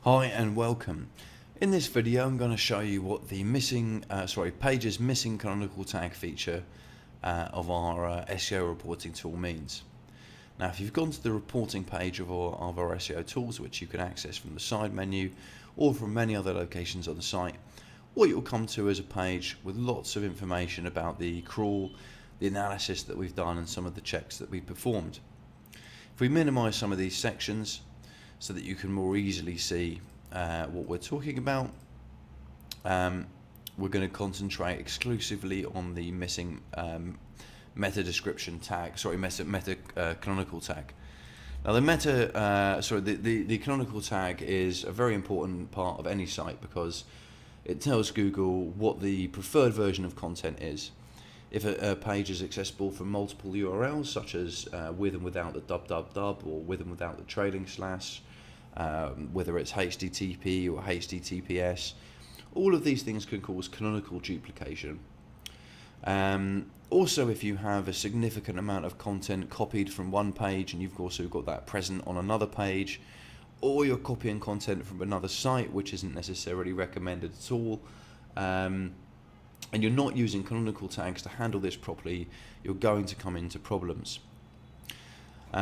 Hi and welcome. In this video I'm going to show you what the pages missing canonical tag feature of our SEO reporting tool means. Now if you've gone to the reporting page of our SEO tools, which you can access from the side menu or from many other locations on the site, what you'll come to is a page with lots of information about the crawl, the analysis that we've done and some of the checks that we've performed. If we minimize some of these sections so that you can more easily see what we're talking about, we're going to concentrate exclusively on the missing meta description tag, canonical tag. Now the canonical tag is a very important part of any site because it tells Google what the preferred version of content is. If a page is accessible from multiple URLs, such as with and without the www or with and without the trailing slash, whether it's HTTP or HTTPS, all of these things can cause canonical duplication. Also, if you have a significant amount of content copied from one page and you've also got that present on another page, or you're copying content from another site which isn't necessarily recommended at all, and you're not using canonical tags to handle this properly, you're going to come into problems.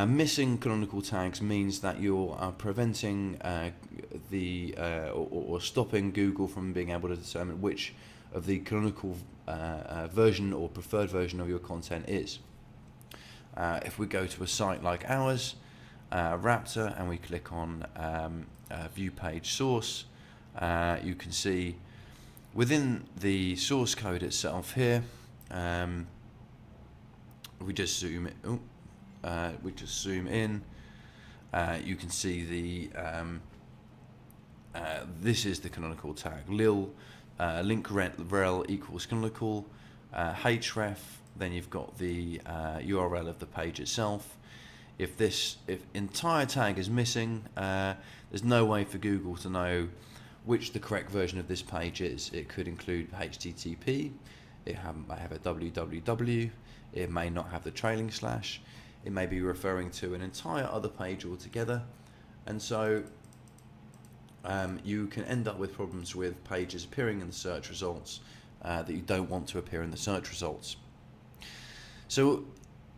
Missing canonical tags means that you're preventing or stopping Google from being able to determine which of the canonical version or preferred version of your content is. If we go to a site like ours, Raptor, and we click on View Page Source, you can see within the source code itself here, we just zoom in, you can see the this is the canonical tag. Link rel equals canonical, href, then you've got the URL of the page itself. If entire tag is missing, there's no way for Google to know which the correct version of this page is. It could include HTTP, it may have a www, it may not have the trailing slash, it may be referring to an entire other page altogether, and so you can end up with problems with pages appearing in the search results that you don't want to appear in the search results. So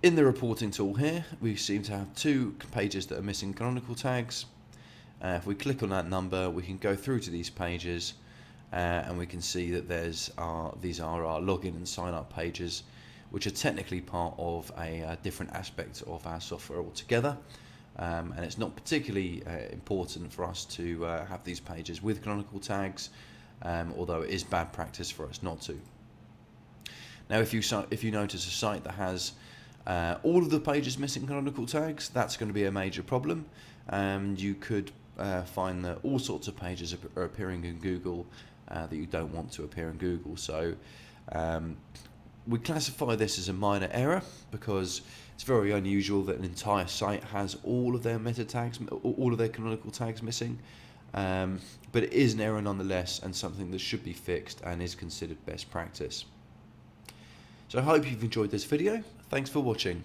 in the reporting tool here, we seem to have two pages that are missing canonical tags. If we click on that number, we can go through to these pages and we can see that these are our login and sign up pages, which are technically part of a different aspect of our software altogether. And it's not particularly important for us to have these pages with canonical tags, although it is bad practice for us not to. Now if you notice a site that has all of the pages missing canonical tags, that's going to be a major problem, and you could find that all sorts of pages are appearing in Google that you don't want to appear in Google. So we classify this as a minor error because it's very unusual that an entire site has all of their meta tags, all of their canonical tags missing, but it is an error nonetheless and something that should be fixed and is considered best practice. So I hope you've enjoyed this video. Thanks for watching.